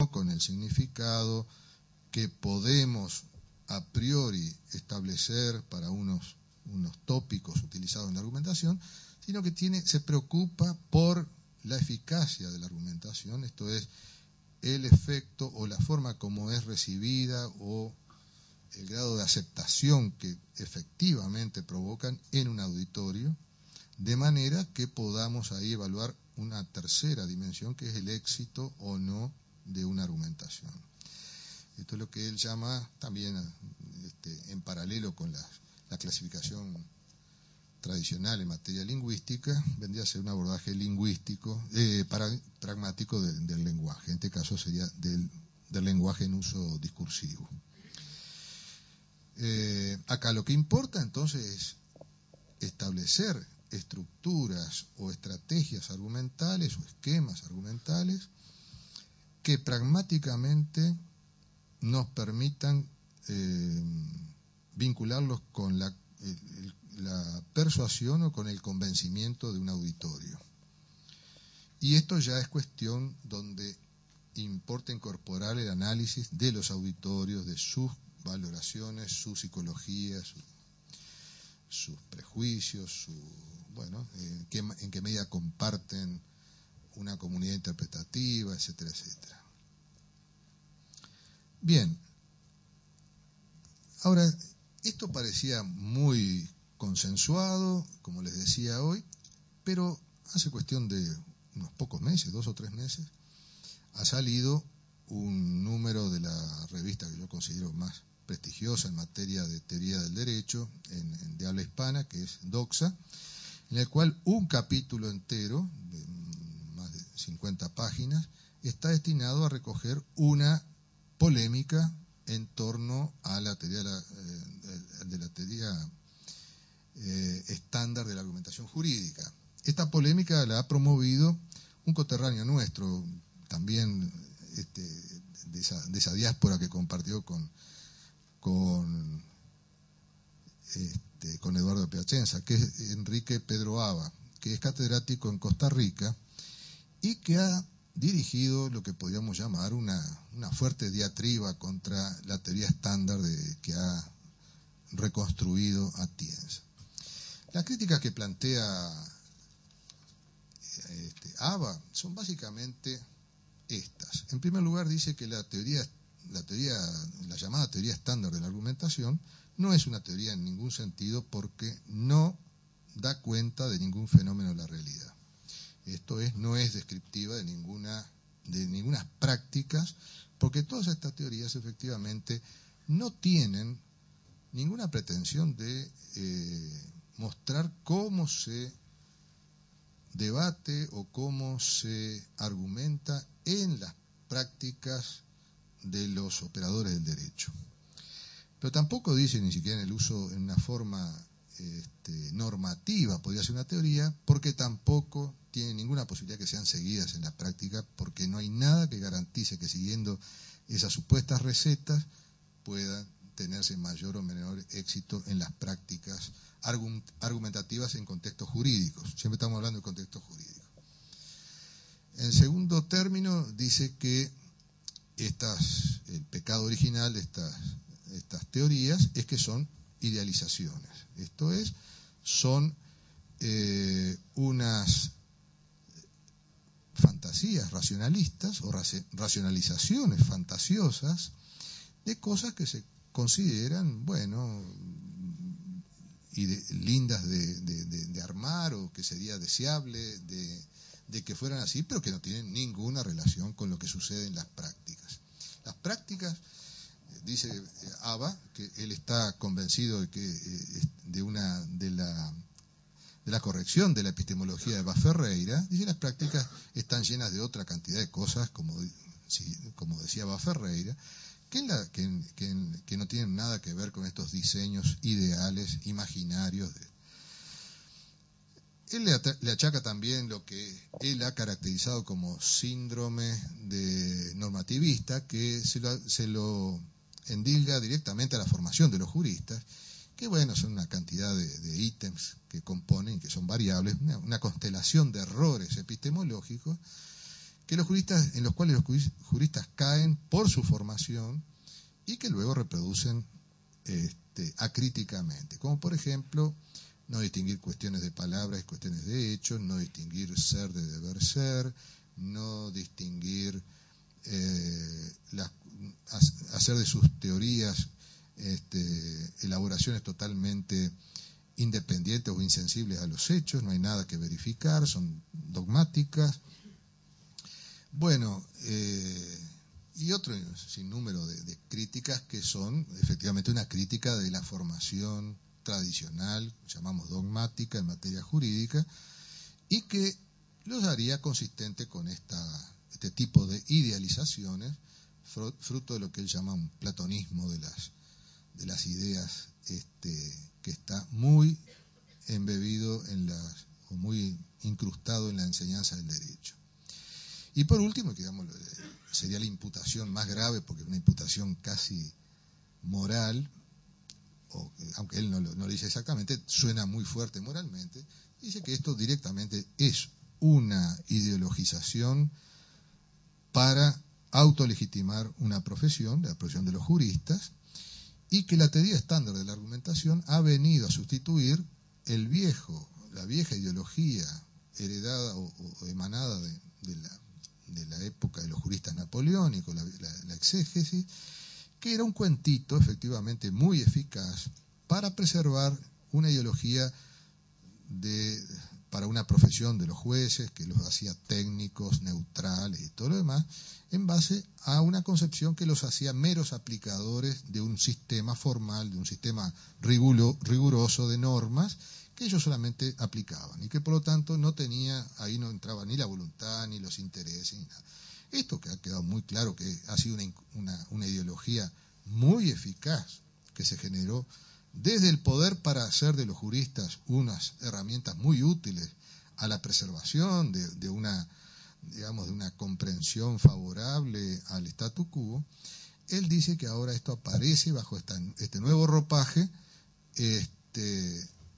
con el significado que podemos a priori establecer para unos tópicos utilizados en la argumentación, sino que se preocupa por la eficacia de la argumentación, esto es, el efecto o la forma como es recibida o el grado de aceptación que efectivamente provocan en un auditorio, de manera que podamos ahí evaluar una tercera dimensión, que es el éxito o no de una argumentación. Esto es lo que él llama también, en paralelo con la clasificación tradicional en materia lingüística, vendría a ser un abordaje lingüístico, pragmático del lenguaje. En este caso sería del lenguaje en uso discursivo. Acá lo que importa entonces es establecer estructuras o estrategias argumentales o esquemas argumentales que pragmáticamente nos permitan vincularlos con la persuasión o con el convencimiento de un auditorio. Y esto ya es cuestión donde importa incorporar el análisis de los auditorios, de sus valoraciones, su psicología, sus prejuicios, en qué medida comparten una comunidad interpretativa, etcétera, etcétera. Bien, ahora, esto parecía muy consensuado, como les decía hoy, pero hace cuestión de unos pocos meses, 2 o 3 meses, ha salido un número de la revista que yo considero más prestigiosa en materia de teoría del derecho, de habla hispana, que es Doxa, en el cual un capítulo entero, de más de 50 páginas, está destinado a recoger una polémica en torno a la teoría estándar de la argumentación jurídica. Esta polémica la ha promovido un coterráneo nuestro, también de esa diáspora que compartió con Eduardo Piacenza, que es Enrique Pedro Aba, que es catedrático en Costa Rica y que ha dirigido lo que podríamos llamar una fuerte diatriba contra la teoría estándar que ha reconstruido Atienza. Las críticas que plantea Aba son básicamente estas. En primer lugar, dice que la llamada teoría estándar de la argumentación no es una teoría en ningún sentido porque no da cuenta de ningún fenómeno de la realidad. Esto es, no es descriptiva de ninguna prácticas, porque todas estas teorías efectivamente no tienen ninguna pretensión de mostrar cómo se debate o cómo se argumenta en las prácticas de los operadores del derecho. Pero tampoco dice ni siquiera en el uso en una forma normativa, podría ser una teoría, porque tampoco tiene ninguna posibilidad que sean seguidas en la práctica, porque no hay nada que garantice que siguiendo esas supuestas recetas puedan tenerse mayor o menor éxito en las prácticas argumentativas en contextos jurídicos. Siempre estamos hablando de contextos jurídicos. En segundo término, dice que el pecado original de estas teorías es que son idealizaciones. Esto es, son unas fantasías racionalistas o racionalizaciones fantasiosas de cosas que se consideran, lindas de armar o que sería deseable de que fueran así, pero que no tienen ninguna relación con lo que sucede en las prácticas. Las prácticas, dice Aba, que él está convencido de la corrección de la epistemología de Bas-Ferreira, dice las prácticas están llenas de otra cantidad de cosas, como decía Bas-Ferreira, que no tienen nada que ver con estos diseños ideales, imaginarios. Él le achaca también lo que él ha caracterizado como síndrome de normativista, que se lo endilga directamente a la formación de los juristas, que son una cantidad de ítems que componen, que son variables, una constelación de errores epistemológicos en los cuales los juristas caen por su formación y que luego reproducen acríticamente, como por ejemplo no distinguir cuestiones de palabras y cuestiones de hechos, no distinguir ser de deber ser, no distinguir, hacer de sus teorías elaboraciones totalmente independientes o insensibles a los hechos, no hay nada que verificar, son dogmáticas. Bueno, y otro sinnúmero de críticas que son efectivamente una crítica de la formación tradicional, llamamos dogmática en materia jurídica, y que los haría consistente con este tipo de idealizaciones, fruto de lo que él llama un platonismo de las ideas, que está muy embebido o muy incrustado en la enseñanza del derecho. Y por último, digamos, sería la imputación más grave, porque es una imputación casi moral, aunque él no lo dice exactamente, suena muy fuerte moralmente, dice que esto directamente es una ideologización para autolegitimar una profesión, la profesión de los juristas, y que la teoría estándar de la argumentación ha venido a sustituir la vieja ideología heredada o emanada de la época de los juristas napoleónicos, la exégesis, que era un cuentito efectivamente muy eficaz para preservar una ideología para una profesión de los jueces, que los hacía técnicos, neutrales y todo lo demás, en base a una concepción que los hacía meros aplicadores de un sistema formal, de un sistema riguroso de normas, que ellos solamente aplicaban, y que por lo tanto ahí no entraba ni la voluntad, ni los intereses, ni nada. Esto que ha quedado muy claro que ha sido una ideología muy eficaz, que se generó desde el poder para hacer de los juristas unas herramientas muy útiles a la preservación de una comprensión favorable al statu quo. Él dice que ahora esto aparece bajo este nuevo ropaje,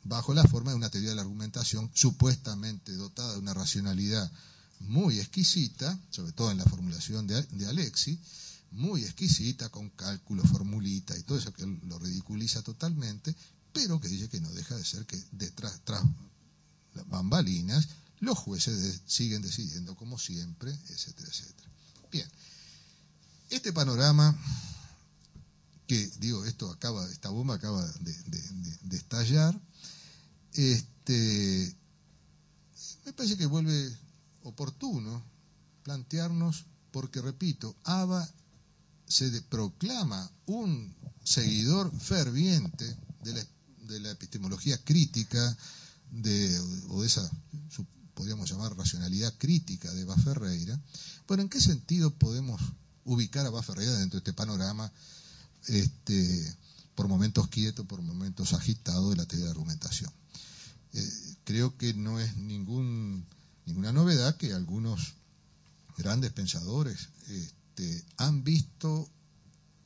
bajo la forma de una teoría de la argumentación supuestamente dotada de una racionalidad muy exquisita, sobre todo en la formulación de Alexis, muy exquisita, con cálculos, formulitas y todo eso, que él lo ridiculiza totalmente, pero que dice que no deja de ser que tras las bambalinas los jueces siguen decidiendo como siempre, etcétera, etcétera. Bien, este panorama que, esta bomba acaba de estallar, me parece que vuelve oportuno plantearnos, porque repito, Abba se proclama un seguidor ferviente de la epistemología crítica, o de esa, podríamos llamar, racionalidad crítica de Bas Ferreira. Bueno, ¿en qué sentido podemos ubicar a Bas Ferreira dentro de este panorama, por momentos quieto, por momentos agitado, de la teoría de argumentación? Creo que no es ninguna novedad que algunos grandes pensadores han visto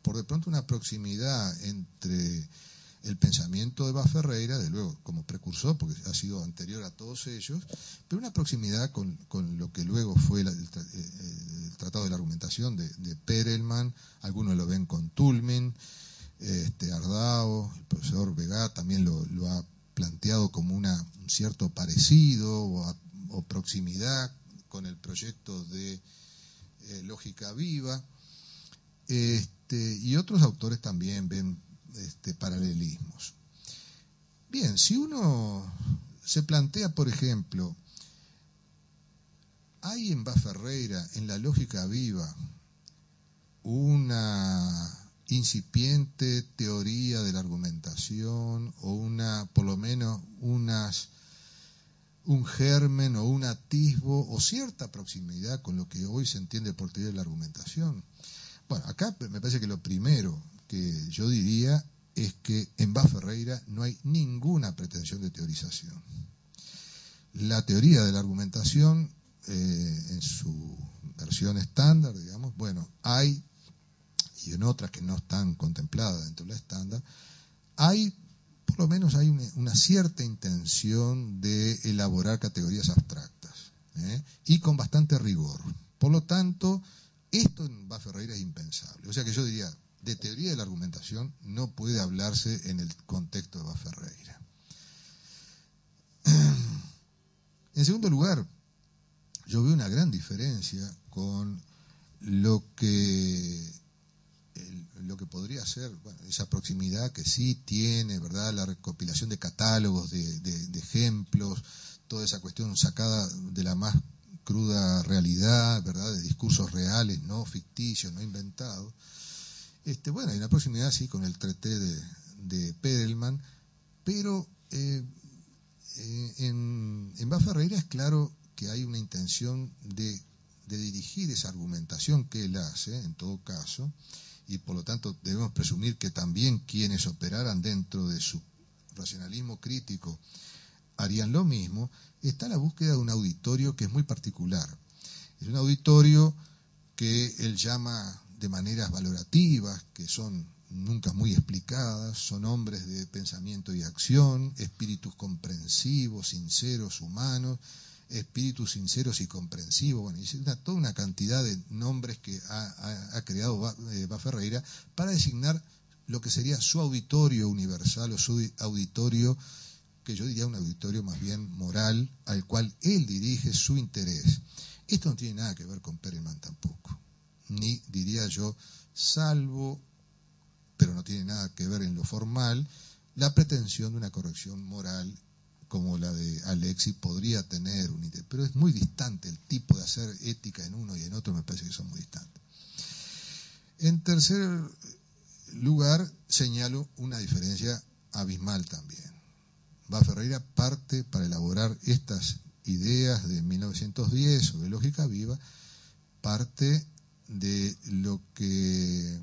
por de pronto una proximidad entre el pensamiento de Bas Ferreira, de luego como precursor, porque ha sido anterior a todos ellos, pero una proximidad con lo que luego fue el Tratado de la Argumentación de Perelman. Algunos lo ven con Toulmin, Ardao, el profesor Vega también lo ha planteado como un cierto parecido o proximidad con el proyecto de Lógica Viva, y otros autores también ven paralelismos. Bien, si uno se plantea, por ejemplo, ¿hay en Bas Ferreira, en la Lógica Viva, una incipiente teoría de la argumentación, o por lo menos un germen o un atisbo o cierta proximidad con lo que hoy se entiende por teoría de la argumentación? Bueno, acá me parece que lo primero que yo diría es que en Bas Ferreira no hay ninguna pretensión de teorización. La teoría de la argumentación, en su versión estándar, digamos, bueno, hay, y en otras que no están contempladas dentro de la estándar, por lo menos hay una cierta intención de elaborar categorías abstractas, y con bastante rigor. Por lo tanto, esto en Bá Ferreira es impensable. O sea que yo diría, de teoría de la argumentación no puede hablarse en el contexto de Bá Ferreira. En segundo lugar, yo veo una gran diferencia con lo que podría ser, bueno, esa proximidad que sí tiene, ¿verdad?, la recopilación de catálogos, de ejemplos, toda esa cuestión sacada de la más cruda realidad, ¿verdad?, de discursos reales, no ficticios, no inventados. Bueno, hay una proximidad sí con el traité de Perelman, pero en Bá Ferreira es claro que hay una intención de dirigir esa argumentación que él hace, en todo caso, y por lo tanto debemos presumir que también quienes operaran dentro de su racionalismo crítico harían lo mismo. Está la búsqueda de un auditorio que es muy particular. Es un auditorio que él llama de maneras valorativas, que son nunca muy explicadas, son hombres de pensamiento y acción, espíritus comprensivos, sinceros, humanos, espíritus sinceros y comprensivos. Bueno, y toda una cantidad de nombres que ha creado Bá Ferreira para designar lo que sería su auditorio universal o su auditorio, que yo diría un auditorio más bien moral, al cual él dirige su interés. Esto no tiene nada que ver con Perelman tampoco, ni diría yo, salvo, pero no tiene nada que ver en lo formal, la pretensión de una corrección moral como la de Alexis podría tener un interés, pero es muy distante el tipo de hacer ética en uno y en otro, me parece que son muy distantes. En tercer lugar, señalo una diferencia abismal también. Bá Ferreira parte para elaborar estas ideas de 1910 sobre lógica viva, parte de lo que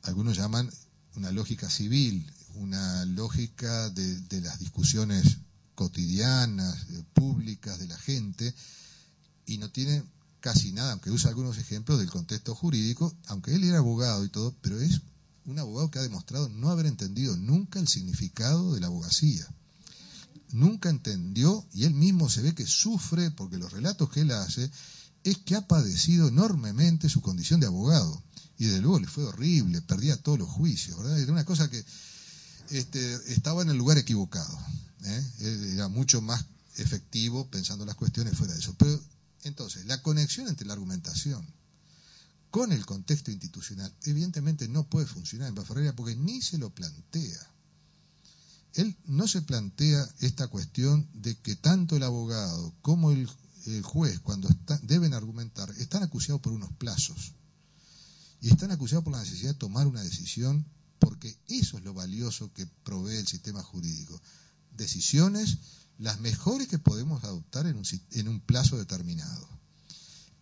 algunos llaman una lógica civil, una lógica de las discusiones cotidianas, públicas de la gente, y no tiene casi nada, aunque usa algunos ejemplos del contexto jurídico, aunque él era abogado y todo, pero es un abogado que ha demostrado no haber entendido nunca el significado de la abogacía. Nunca entendió, y él mismo se ve que sufre, porque los relatos que él hace, es que ha padecido enormemente su condición de abogado. Y desde luego le fue horrible, perdía todos los juicios, ¿verdad? Era una cosa que estaba en el lugar equivocado, ¿eh? Él era mucho más efectivo pensando las cuestiones fuera de eso. Pero entonces, la conexión entre la argumentación con el contexto institucional evidentemente no puede funcionar en Bá Ferreira porque ni se lo plantea. Él no se plantea esta cuestión de que tanto el abogado como el juez, cuando deben argumentar, están acusados por unos plazos. Y están acusados por la necesidad de tomar una decisión, porque eso es lo valioso que provee el sistema jurídico. Decisiones las mejores que podemos adoptar en un plazo determinado.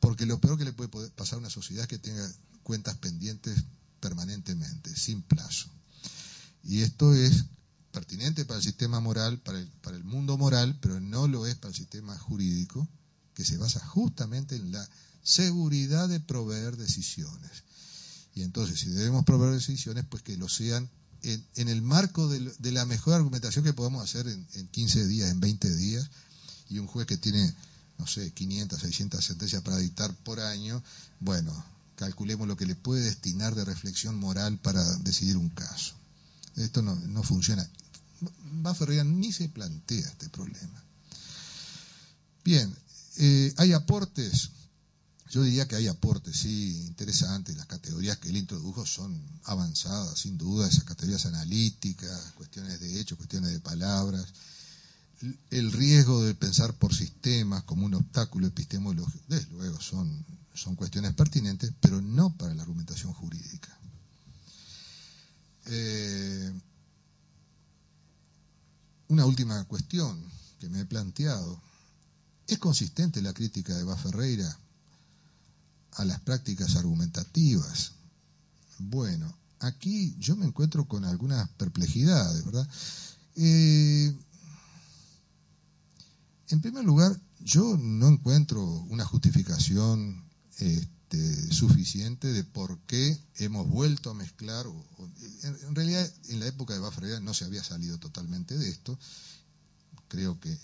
Porque lo peor que le puede pasar a una sociedad es que tenga cuentas pendientes permanentemente, sin plazo. Y esto es pertinente para el sistema moral, para el mundo moral, pero no lo es para el sistema jurídico, que se basa justamente en la seguridad de proveer decisiones. Y entonces, si debemos proveer decisiones, pues que lo sean en el marco de la mejor argumentación que podamos hacer en 15 días, en 20 días, y un juez que tiene, no sé, 500, 600 sentencias para dictar por año, bueno, calculemos lo que le puede destinar de reflexión moral para decidir un caso. Esto no funciona. Bá Ferreira ni se plantea este problema. Bien, hay aportes. Yo diría que hay aportes, sí, interesantes. Las categorías que él introdujo son avanzadas, sin duda, esas categorías analíticas, cuestiones de hechos, cuestiones de palabras. El riesgo de pensar por sistemas como un obstáculo epistemológico, desde luego, son cuestiones pertinentes, pero no para la argumentación jurídica. Una última cuestión que me he planteado. ¿Es consistente la crítica de Bá Ferreira a las prácticas argumentativas? Bueno, aquí yo me encuentro con algunas perplejidades, ¿verdad? En primer lugar, yo no encuentro una justificación suficiente de por qué hemos vuelto a mezclar, en realidad en la época de Bá Ferreira no se había salido totalmente de esto, creo que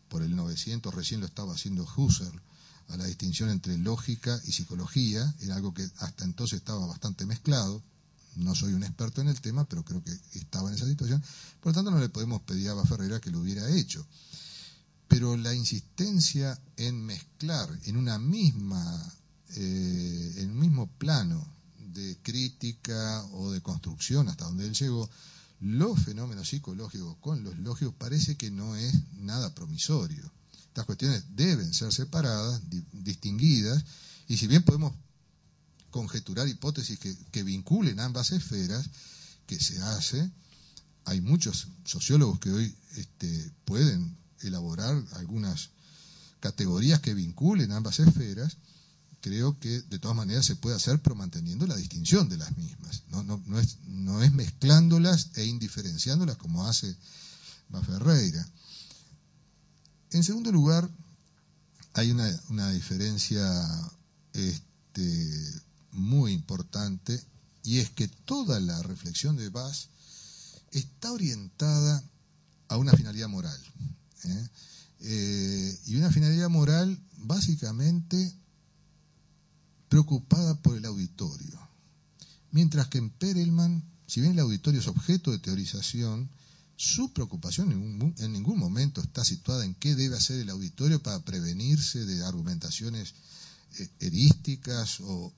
por el 900 recién lo estaba haciendo Husserl, a la distinción entre lógica y psicología, era algo que hasta entonces estaba bastante mezclado. No soy un experto en el tema, pero creo que estaba en esa situación. Por lo tanto, no le podemos pedir a Baferreira que lo hubiera hecho. Pero la insistencia en mezclar en una misma, en un mismo plano de crítica o de construcción, hasta donde él llegó, los fenómenos psicológicos con los lógicos, parece que no es nada promisorio. Estas cuestiones deben ser separadas, distinguidas, y si bien podemos conjeturar hipótesis que vinculen ambas esferas, que se hace, hay muchos sociólogos que hoy pueden elaborar algunas categorías que vinculen ambas esferas. Creo que de todas maneras se puede hacer, pero manteniendo la distinción de las mismas. No es mezclándolas e indiferenciándolas como hace Baferreira. En segundo lugar, hay una diferencia muy importante, y es que toda la reflexión de Bass está orientada a una finalidad moral. Y una finalidad moral básicamente preocupada por el auditorio. Mientras que en Perelman, si bien el auditorio es objeto de teorización, su preocupación en ningún momento está situada en qué debe hacer el auditorio para prevenirse de argumentaciones erísticas o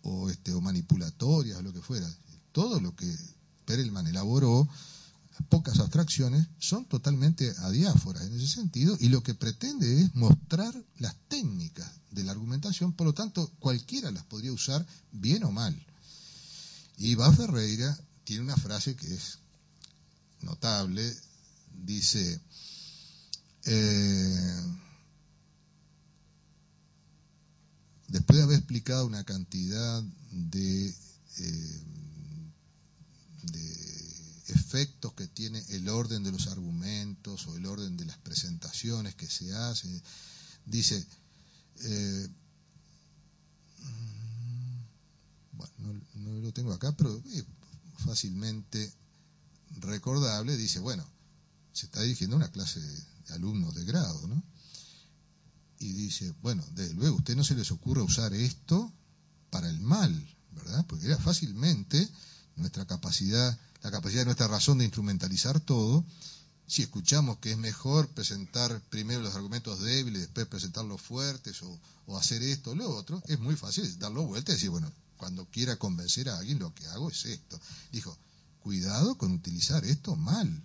manipulatorias o lo que fuera. Todo lo que Perelman elaboró, pocas abstracciones, son totalmente adiáforas en ese sentido, y lo que pretende es mostrar las técnicas de la argumentación. Por lo tanto, cualquiera las podría usar bien o mal. Y Baferreira tiene una frase que es notable, dice: después de haber explicado una cantidad de efectos que tiene el orden de los argumentos o el orden de las presentaciones que se hace, dice, bueno, no lo tengo acá, pero fácilmente recordable, dice, bueno, se está dirigiendo a una clase de alumnos de grado, ¿no? Y dice, bueno, desde luego, a usted no se les ocurre usar esto para el mal, ¿verdad? Porque era fácilmente nuestra capacidad, la capacidad de nuestra razón de instrumentalizar todo. Si escuchamos que es mejor presentar primero los argumentos débiles, después presentar los fuertes, o hacer esto o lo otro, es muy fácil darlo vuelta y decir, bueno, cuando quiera convencer a alguien lo que hago es esto. Dijo, cuidado con utilizar esto mal.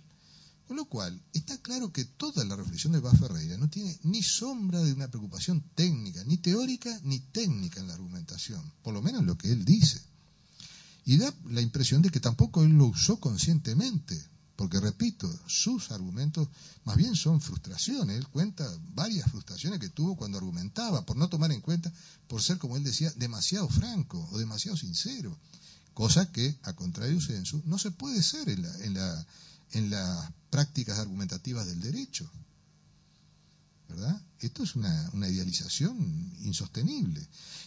Con lo cual, está claro que toda la reflexión de Baferreira no tiene ni sombra de una preocupación técnica, ni teórica ni técnica en la argumentación, por lo menos lo que él dice. Y da la impresión de que tampoco él lo usó conscientemente, porque, repito, sus argumentos más bien son frustraciones. Él cuenta varias frustraciones que tuvo cuando argumentaba, por no tomar en cuenta, por ser, como él decía, demasiado franco o demasiado sincero, cosa que, a contrario sensu, no se puede ser en las prácticas argumentativas del derecho, ¿verdad? Esto es una idealización insostenible.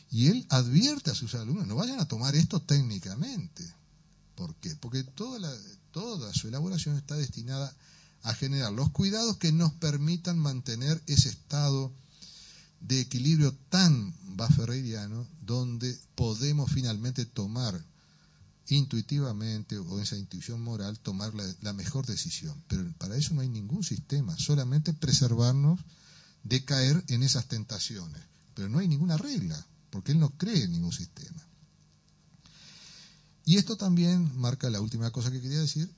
Y él advierte a sus alumnos, no vayan a tomar esto técnicamente. ¿Por qué? Porque toda su elaboración está destinada a generar los cuidados que nos permitan mantener ese estado de equilibrio tan baferreiriano, donde podemos finalmente tomar intuitivamente, o esa intuición moral, tomar la mejor decisión. Pero para eso no hay ningún sistema, solamente preservarnos de caer en esas tentaciones. Pero no hay ninguna regla, porque él no cree en ningún sistema. Y esto también marca la última cosa que quería decir.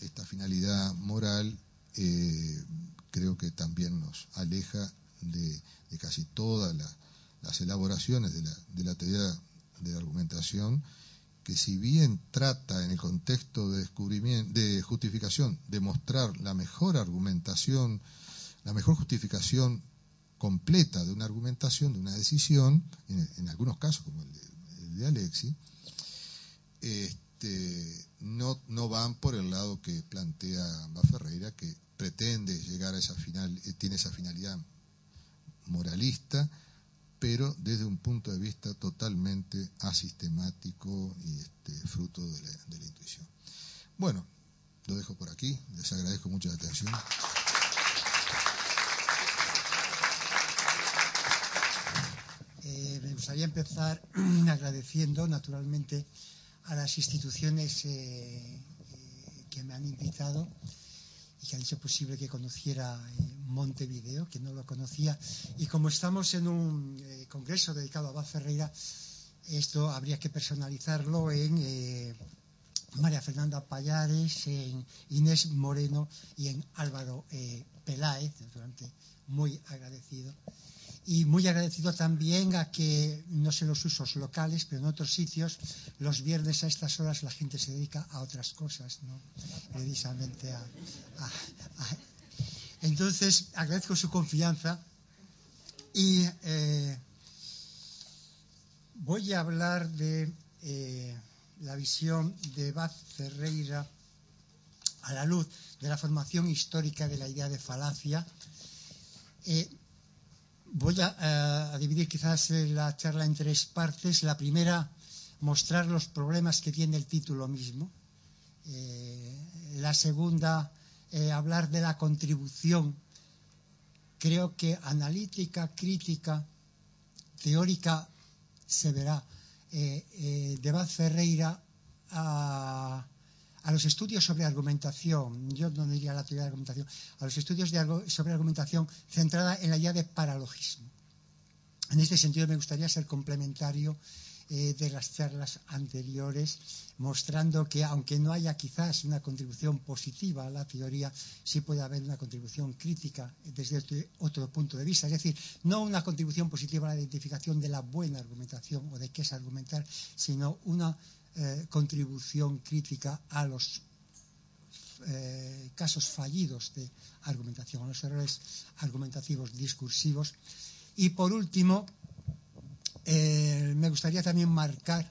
Esta finalidad moral creo que también nos aleja de casi todas las elaboraciones de la teoría de la argumentación, que si bien trata en el contexto de justificación de mostrar la mejor argumentación, la mejor justificación completa de una argumentación, de una decisión, en algunos casos como el de Alexis, no van por el lado que plantea Baferreira, que pretende llegar a tiene esa finalidad moralista, pero desde un punto de vista totalmente asistemático y fruto de la intuición. Bueno, lo dejo por aquí, les agradezco mucho la atención. Me gustaría empezar agradeciendo naturalmente a las instituciones que me han invitado y que han hecho posible que conociera Montevideo, que no lo conocía. Y como estamos en un congreso dedicado a Abad Ferreira, esto habría que personalizarlo en María Fernanda Pallares, en Inés Moreno y en Álvaro Peláez, naturalmente muy agradecido. Y muy agradecido también a que, no sé los usos locales, pero en otros sitios, los viernes a estas horas la gente se dedica a otras cosas, ¿no? Precisamente Entonces, agradezco su confianza y voy a hablar de la visión de Abad Ferreira a la luz de la formación histórica de la idea de falacia. Voy a dividir quizás la charla en tres partes. La primera, mostrar los problemas que tiene el título mismo. La segunda, hablar de la contribución, creo que analítica, crítica, teórica, se verá, de Abad Ferreira a los estudios sobre argumentación, yo no diría la teoría de argumentación, a los estudios sobre argumentación centrada en la idea de paralogismo. En este sentido me gustaría ser complementario de las charlas anteriores, mostrando que aunque no haya quizás una contribución positiva a la teoría, sí puede haber una contribución crítica desde otro punto de vista. Es decir, no una contribución positiva a la identificación de la buena argumentación o de qué es argumentar, sino una contribución crítica a los casos fallidos de argumentación, a los errores argumentativos discursivos. Y por último, me gustaría también marcar,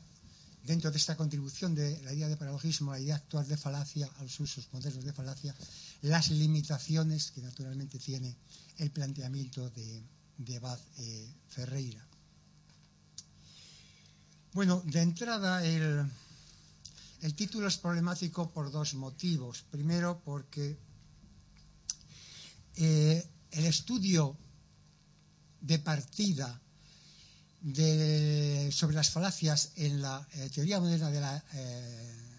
dentro de esta contribución de la idea de paralogismo, la idea actual de falacia, a los usos modernos de falacia, las limitaciones que naturalmente tiene el planteamiento de Abad Ferreira. Bueno, de entrada, el título es problemático por dos motivos. Primero, porque el estudio de partida sobre las falacias en la teoría moderna de la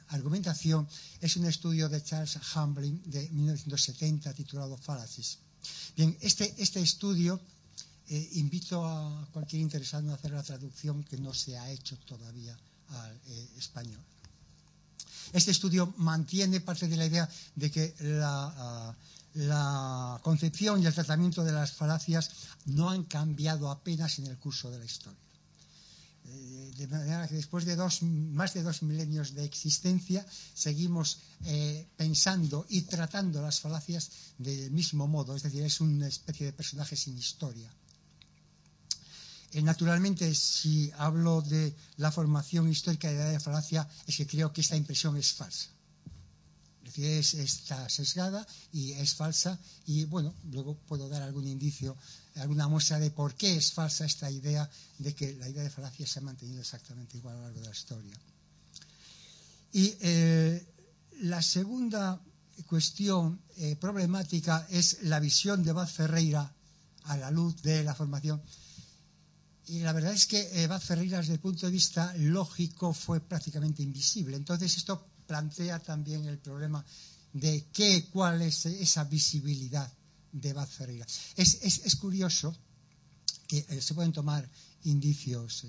argumentación es un estudio de Charles Hamblin de 1970 titulado Fallacies. Bien, este estudio, invito a cualquier interesado a hacer la traducción, que no se ha hecho todavía al español. Este estudio mantiene parte de la idea de que la concepción y el tratamiento de las falacias no han cambiado apenas en el curso de la historia. De manera que después de más de 2 milenios de existencia seguimos pensando y tratando las falacias del mismo modo, es decir, es una especie de personaje sin historia. Naturalmente, si hablo de la formación histórica de la idea de falacia, es que creo que esta impresión es falsa. Es decir, está sesgada y es falsa, y bueno, luego puedo dar algún indicio, alguna muestra de por qué es falsa esta idea de que la idea de falacia se ha mantenido exactamente igual a lo largo de la historia. Y la segunda cuestión problemática es la visión de Abad Ferreira a la luz de la formación. Y la verdad es que Abad Ferreira, desde el punto de vista lógico, fue prácticamente invisible. Entonces esto plantea también el problema de cuál es esa visibilidad de Abad Ferreira. Es curioso que se pueden tomar indicios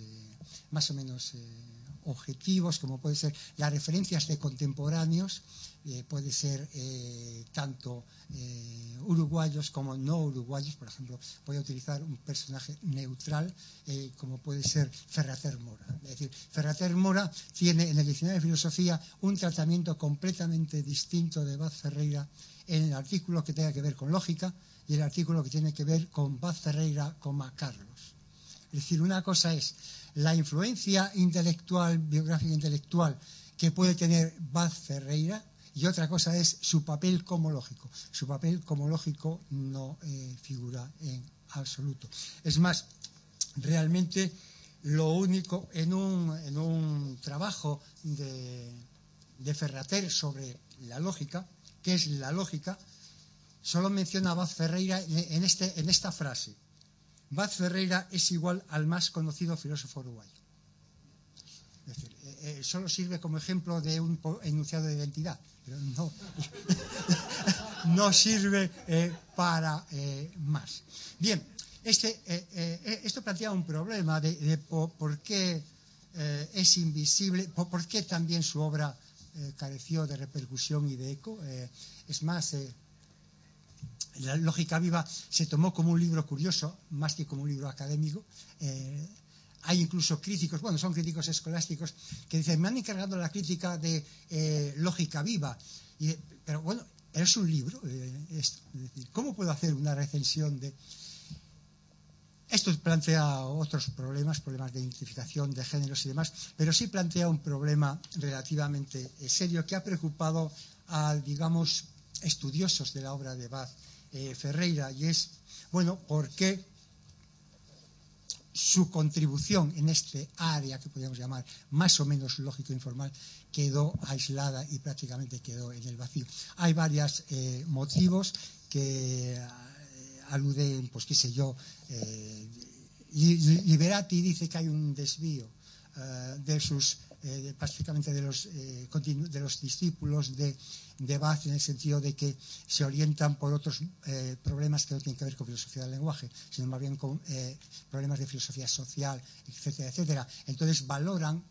más o menos objetivos, como puede ser las referencias de contemporáneos, puede ser tanto uruguayos como no uruguayos. Por ejemplo, voy a utilizar un personaje neutral, como puede ser Ferrater Mora. Es decir, Ferrater Mora tiene en el diccionario de filosofía un tratamiento completamente distinto de Abad Ferreira en el artículo que tenga que ver con lógica y el artículo que tiene que ver con Abad Ferreira, Carlos. Es decir, una cosa es la influencia intelectual, biográfica intelectual, que puede tener Abad Ferreira, y otra cosa es su papel como lógico. Su papel como lógico no figura en absoluto. Es más, realmente lo único en un trabajo de Ferrater sobre la lógica, ¿qué es la lógica? Solo menciona a Abad Ferreira en esta frase: Vaz Ferreira es igual al más conocido filósofo uruguayo. Es decir, solo sirve como ejemplo de un enunciado de identidad, pero no sirve para más. Bien, esto plantea un problema de por qué es invisible, por qué también su obra careció de repercusión y de eco. Es más, la lógica viva se tomó como un libro curioso, más que como un libro académico. Hay incluso críticos, bueno, son críticos escolásticos, que dicen, me han encargado la crítica de lógica viva. Pero bueno, es un libro. Es decir, ¿cómo puedo hacer una recensión de...? Esto plantea otros problemas de identificación de géneros y demás, pero sí plantea un problema relativamente serio que ha preocupado a, digamos, estudiosos de la obra de Vaz Ferreira, y es, bueno, ¿por qué su contribución en este área que podríamos llamar más o menos lógico-informal quedó aislada y prácticamente quedó en el vacío? Hay varios motivos que aluden, pues qué sé yo, Liberati dice que hay un desvío prácticamente de los discípulos de Vaz, en el sentido de que se orientan por otros problemas que no tienen que ver con filosofía del lenguaje, sino más bien con problemas de filosofía social, etcétera, etcétera. Entonces valoran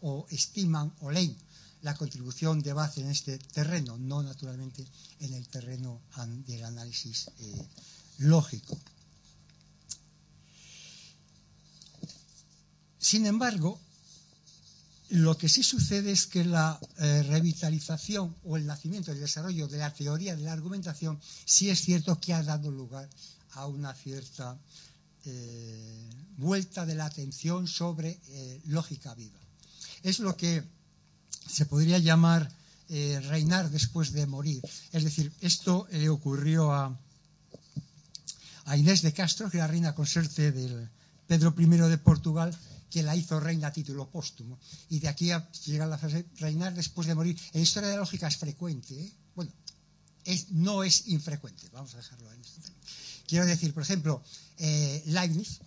o estiman o leen la contribución de Vaz en este terreno, no naturalmente en el terreno del análisis lógico. Sin embargo, lo que sí sucede es que la revitalización o el nacimiento, el desarrollo de la teoría de la argumentación, sí es cierto que ha dado lugar a una cierta vuelta de la atención sobre lógica viva. Es lo que se podría llamar reinar después de morir. Es decir, esto le ocurrió a Inés de Castro, que era reina consorte del Pedro I de Portugal, que la hizo reina a título póstumo. Y de aquí a llegar a la frase reinar después de morir. En la historia de la lógica es frecuente, Bueno, no es infrecuente, vamos a dejarlo ahí. Quiero decir, por ejemplo, Leibniz,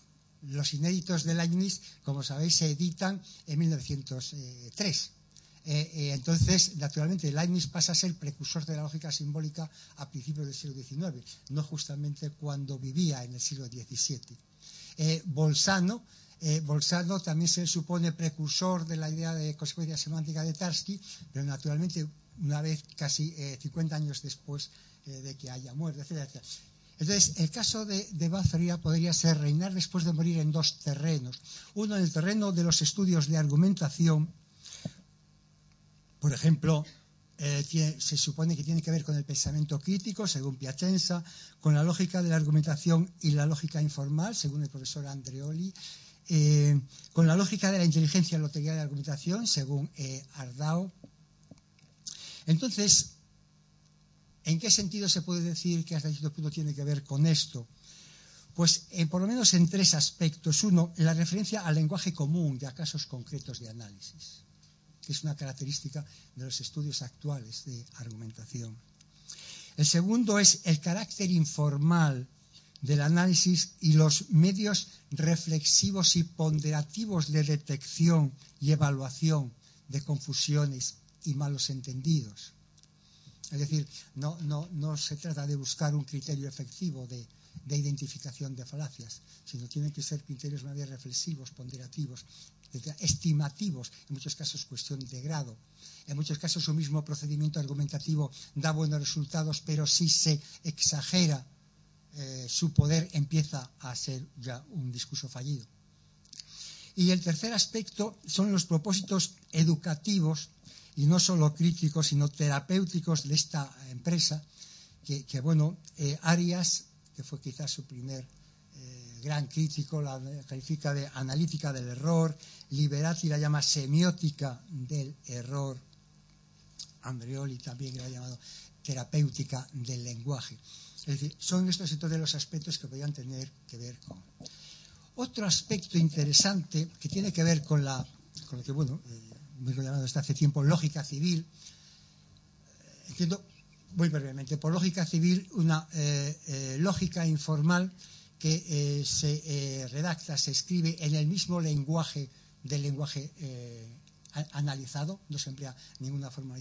los inéditos de Leibniz, como sabéis, se editan en 1903. Entonces, naturalmente, Leibniz pasa a ser precursor de la lógica simbólica a principios del siglo XIX, no justamente cuando vivía en el siglo XVII. Bolzano también se supone precursor de la idea de consecuencia semántica de Tarski, pero naturalmente una vez casi 50 años después de que haya muerto, etc. Entonces, el caso de Vaz Ferreira podría ser reinar después de morir en dos terrenos. Uno, en el terreno de los estudios de argumentación. Por ejemplo, se supone que tiene que ver con el pensamiento crítico, según Piacenza, con la lógica de la argumentación y la lógica informal, según el profesor Andreoli, con la lógica de la inteligencia y la teoría de la argumentación, según Ardao. Entonces, ¿en qué sentido se puede decir que hasta cierto punto tiene que ver con esto? Pues por lo menos en tres aspectos. Uno, la referencia al lenguaje común de casos concretos de análisis, que es una característica de los estudios actuales de argumentación. El segundo es el carácter informal del análisis y los medios reflexivos y ponderativos de detección y evaluación de confusiones y malos entendidos. Es decir, no se trata de buscar un criterio efectivo de identificación de falacias, sino tienen que ser criterios más bien reflexivos, ponderativos, estimativos, en muchos casos cuestión de grado. En muchos casos un mismo procedimiento argumentativo da buenos resultados, pero si se exagera su poder empieza a ser ya un discurso fallido. Y el tercer aspecto son los propósitos educativos, y no solo críticos, sino terapéuticos de esta empresa, que Arias, que fue quizás su primer gran crítico, la califica de analítica del error, Liberati la llama semiótica del error, Andreoli también la ha llamado terapéutica del lenguaje. Es decir, son estos entonces los aspectos que podrían tener que ver con. Otro aspecto interesante que tiene que ver con lo que, vengo llamando desde hace tiempo lógica civil. Entiendo muy brevemente por lógica civil una lógica informal que se redacta, se escribe en el mismo lenguaje del lenguaje analizado, no se emplea ninguna forma